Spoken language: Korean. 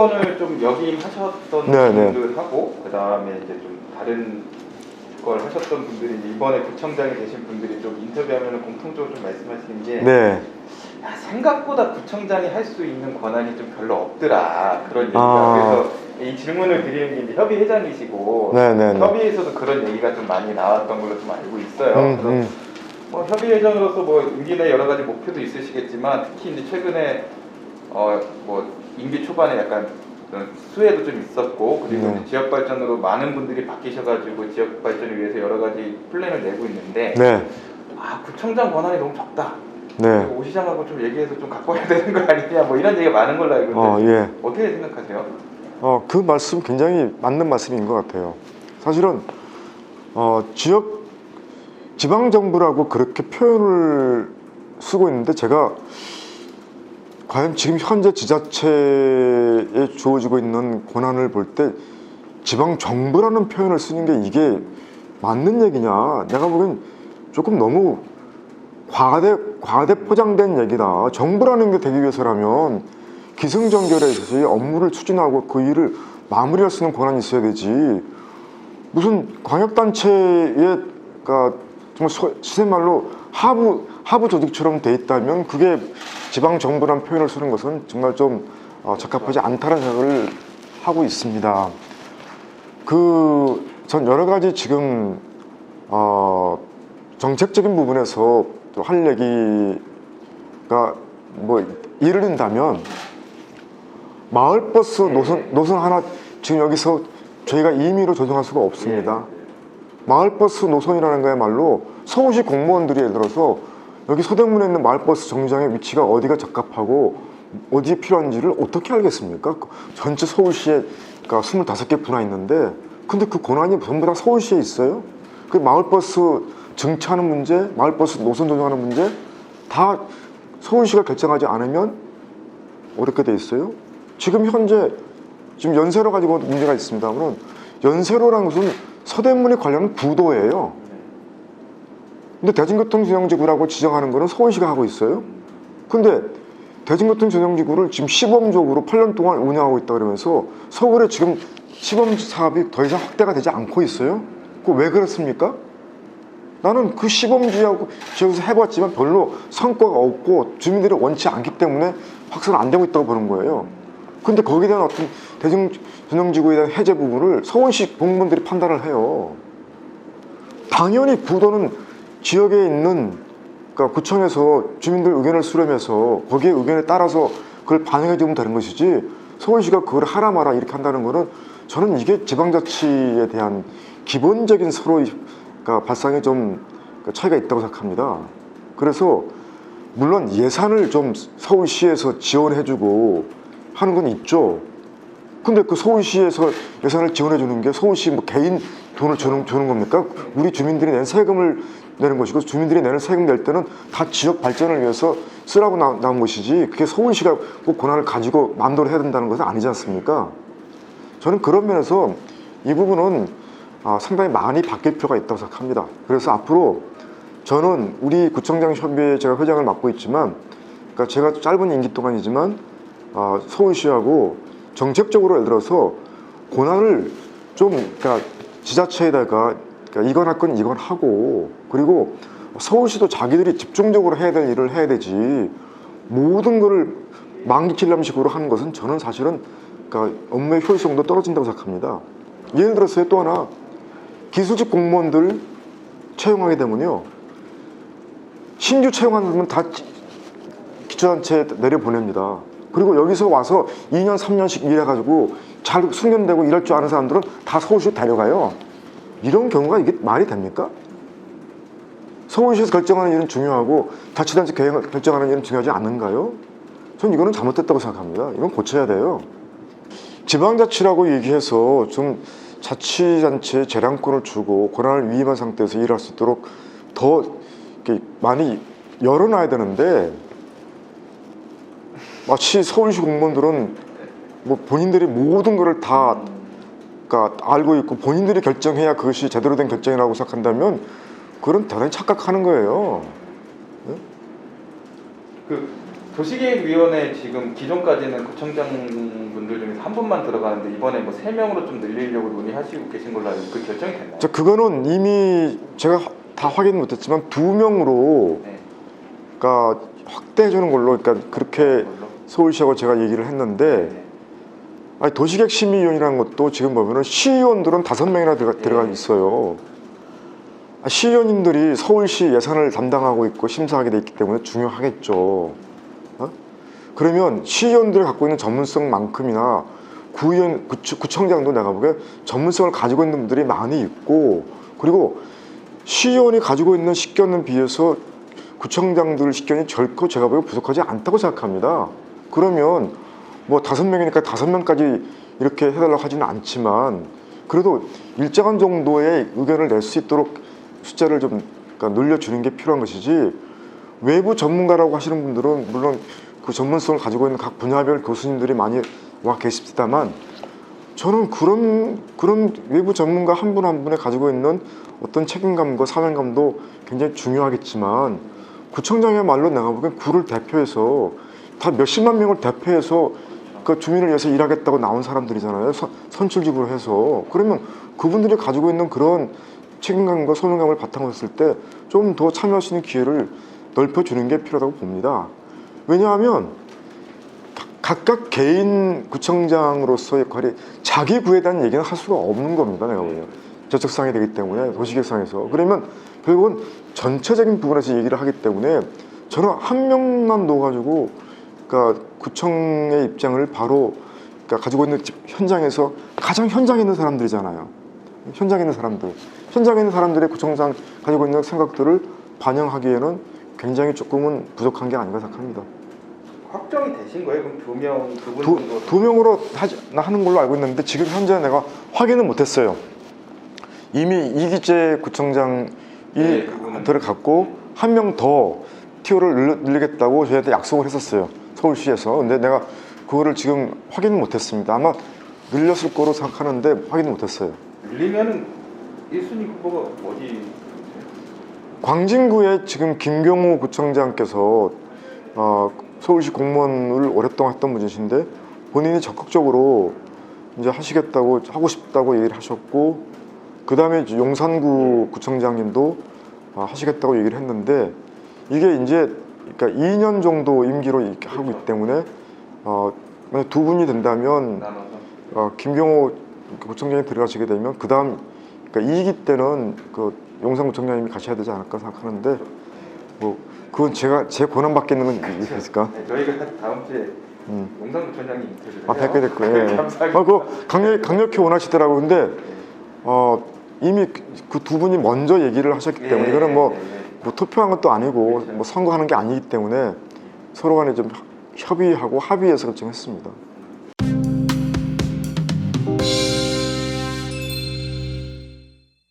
행정권을 좀 역임하셨던 네네. 분들하고 그 다음에 이제 좀 다른 걸 하셨던 분들이 이제 이번에 구청장이 되신 분들이 좀 인터뷰하면 공통적으로 좀 말씀하시는 게 네. 야, 생각보다 구청장이 할 수 있는 권한이 좀 별로 없더라 그런 얘기가 그래서 이 질문을 드리는 게 이제 협의회장이시고 네네네. 협의회에서도 그런 얘기가 좀 많이 나왔던 걸로 좀 알고 있어요. 그래서 뭐 협의회장으로서 뭐 임기 내 여러 가지 목표도 있으시겠지만 특히 이제 최근에 뭐 임기 초반에 약간 수혜도 좀 있었고 그리고 이제 지역 발전으로 많은 분들이 바뀌셔가지고 지역 발전을 위해서 여러 가지 플랜을 내고 있는데 네. 아 구청장 권한이 너무 적다. 네. 오 시장하고 좀 얘기해서 좀 갖고 와야 되는 거 아니냐 뭐 이런 얘기가 많은 걸로 알고 있는데 예. 어떻게 생각하세요? 그 말씀 굉장히 맞는 말씀인 것 같아요. 사실은 지방정부라고 그렇게 표현을 쓰고 있는데 제가 과연 지금 현재 지자체에 주어지고 있는 권한을 볼 때 지방정부라는 표현을 쓰는 게 이게 맞는 얘기냐, 내가 보기엔 조금 너무 과대 포장된 얘기다. 정부라는 게 되기 위해서라면 기승전결해서 업무를 추진하고 그 일을 마무리할 수 있는 권한이 있어야 되지, 무슨 광역단체에 정말 시세말로 하부 조직처럼 돼 있다면 그게 지방정부라는 표현을 쓰는 것은 정말 좀 적합하지 않다는 생각을 하고 있습니다. 전 여러 가지 지금 정책적인 부분에서 또 할 얘기가 뭐 예를 든다면 마을버스 노선 하나 지금 여기서 저희가 임의로 조정할 수가 없습니다. 마을버스 노선이라는 거야말로 서울시 공무원들이 예를 들어서 여기 서대문에 있는 마을버스 정류장의 위치가 어디가 적합하고 어디에 필요한지를 어떻게 알겠습니까? 전체 서울시에 25개 분화 있는데 근데 그 권한이 전부 다 서울시에 있어요? 그 마을버스 정차하는 문제, 마을버스 노선 조정하는 문제 다 서울시가 결정하지 않으면 어렵게 돼 있어요. 지금 현재 연세로 가지고 문제가 있습니다만 연세로라는 것은 서대문에 관련한 부도예요. 근데 대중교통운영지구라고 지정하는 거는 서울시가 하고 있어요. 근데 대중교통운영지구를 지금 시범적으로 8년 동안 운영하고 있다 그러면서 서울에 지금 시범 사업이 더 이상 확대가 되지 않고 있어요. 그거 왜 그렇습니까? 나는 그 시범지역에서 해봤지만 별로 성과가 없고 주민들이 원치 않기 때문에 확산 안 되고 있다고 보는 거예요. 근데 거기에 대한 어떤 대중운영지구에 대한 해제 부분을 서울시 공무원들이 판단을 해요. 당연히 부도는 지역에 있는 구청에서 주민들 의견을 수렴해서 거기에 의견에 따라서 그걸 반영해 주면 되는 것이지 서울시가 그걸 하라 마라 이렇게 한다는 거는 저는 이게 지방자치에 대한 기본적인 서로의 발상에 좀 차이가 있다고 생각합니다. 그래서 물론 예산을 좀 서울시에서 지원해주고 하는 건 있죠. 근데 그 서울시에서 예산을 지원해 주는 게 서울시 뭐 개인 돈을 주는 겁니까? 우리 주민들이 낸 세금을 내는 것이고 주민들이 내는 세금 낼 때는 다 지역 발전을 위해서 쓰라고 나온 것이지 그게 서울시가 꼭 권한을 가지고 마음대로 해야 된다는 것은 아니지 않습니까? 저는 그런 면에서 이 부분은 상당히 많이 바뀔 필요가 있다고 생각합니다. 그래서 앞으로 저는 우리 구청장 협의회 제가 회장을 맡고 있지만 제가 짧은 임기 동안이지만 서울시하고 정책적으로 예를 들어서 권한을 좀 지자체에다가 이건 할 건 이건 하고 그리고 서울시도 자기들이 집중적으로 해야 될 일을 해야 되지 모든 거를 망기킬람 식으로 하는 것은 저는 사실은 업무의 효율성도 떨어진다고 생각합니다. 예를 들어서 또 하나 기술직 공무원들 채용하게 되면요 신규 채용하는 다 기초단체에 내려보냅니다. 그리고 여기서 와서 2년 3년씩 일해가지고 잘 숙련되고 일할 줄 아는 사람들은 다 서울시로 데려가요. 이런 경우가 이게 말이 됩니까? 서울시에서 결정하는 일은 중요하고 자치단체 결정하는 일은 중요하지 않은가요? 전 이거는 잘못됐다고 생각합니다. 이건 고쳐야 돼요. 지방자치라고 얘기해서 좀 자치단체에 재량권을 주고 권한을 위임한 상태에서 일할 수 있도록 더 이렇게 많이 열어놔야 되는데 마치 서울시 공무원들은 뭐 본인들이 모든 것을 다 알고 있고 본인들이 결정해야 그것이 제대로 된 결정이라고 생각한다면 그건 대단히 착각하는 거예요. 네? 도시계획위원회 지금 기존까지는 구청장 분들 중에서 한 분만 들어가는데 이번에 뭐 3명으로 좀 늘리려고 논의하시고 계신 걸로 알고 그 결정이 됐나요? 그거는 이미 제가 다 확인 못했지만 2명으로 네. 그러니까 확대해 주는 걸로 그러니까 그렇게 걸로? 서울시하고 제가 얘기를 했는데 네. 아니, 도시계획심의위원이라는 것도 지금 보면은 시의원들은 5명이나 들어가 있어요. 시의원님들이 서울시 예산을 담당하고 있고 심사하게 돼 있기 때문에 중요하겠죠. 어? 그러면 시의원들이 갖고 있는 전문성만큼이나 구의원, 구청장도 내가 보기에 전문성을 가지고 있는 분들이 많이 있고, 그리고 시의원이 가지고 있는 식견에 비해서 구청장들 식견이 결코 제가 보기에 부족하지 않다고 생각합니다. 그러면 뭐 5명이니까 5명까지 이렇게 해달라고 하지는 않지만 그래도 일정한 정도의 의견을 낼 수 있도록 숫자를 좀 그러니까 늘려주는 게 필요한 것이지, 외부 전문가라고 하시는 분들은 물론 그 전문성을 가지고 있는 각 분야별 교수님들이 많이 와 계십니다만, 저는 그런 외부 전문가 한 분 한 분에 가지고 있는 어떤 책임감과 사명감도 굉장히 중요하겠지만, 구청장이야말로 내가 보기엔 구를 대표해서 다 몇십만 명을 대표해서 그 주민을 위해서 일하겠다고 나온 사람들이잖아요. 선출직으로 해서. 그러면 그분들이 가지고 있는 그런 책임감과 소명감을 바탕으로 했을 때 좀 더 참여할 수 있는 기회를 넓혀주는 게 필요하다고 봅니다. 왜냐하면 각각 개인 구청장으로서의 역할이 자기 구에 대한 얘기는 할 수가 없는 겁니다. 내가 보면 저촉상이 되기 때문에 도시계획상에서. 그러면 결국은 전체적인 부분에서 얘기를 하기 때문에 저는 한 명만 넣어가지고 그러니까 구청의 입장을 바로 그러니까 가지고 있는 현장에서 가장 현장에 있는 사람들이잖아요. 현장에 있는 사람들의 구청장 가지고 있는 생각들을 반영하기에는 굉장히 조금은 부족한 게 아닌가 생각합니다. 확정이 되신 거예요? 그럼 두 분 정도? 2명으로 하는 걸로 알고 있는데 지금 현재 내가 확인은 못했어요. 이미 이기재 구청장이 들어갔고 한 명 더 티오를 늘리겠다고 저희한테 약속을 했었어요. 서울시에서. 근데 내가 그거를 지금 확인은 못했습니다. 아마 늘렸을 거로 생각하는데 확인은 못했어요. 늘리면은 1순위 후보가 어디? 광진구에 지금 김경호 구청장께서 서울시 공무원을 오랫동안 했던 분이신데 본인이 적극적으로 이제 하고 싶다고 얘기를 하셨고, 그 다음에 용산구 구청장님도 하시겠다고 얘기를 했는데, 이게 이제 그러니까 2년 정도 임기로 이렇게 하고 있기 때문에 만약 두 분이 된다면 김경호 구청장이 들어가시게 되면 그 다음 그러니까 2기 때는 그 용산구청장님이 가셔야 되지 않을까 생각하는데, 뭐 그건 제 권한 밖에 있는 건 있을까? 네, 저희가 다음 주에 용산구청장님 인터뷰를 뵙게 됐고, 예. 감사합니다. 그 강력히 원하시더라고요. 근데 이미 그 두 분이 먼저 얘기를 하셨기 때문에 이거는 뭐 투표한 것도 아니고 뭐 선거하는 게 아니기 때문에 서로 간에 좀 협의하고 합의해서 결정했습니다.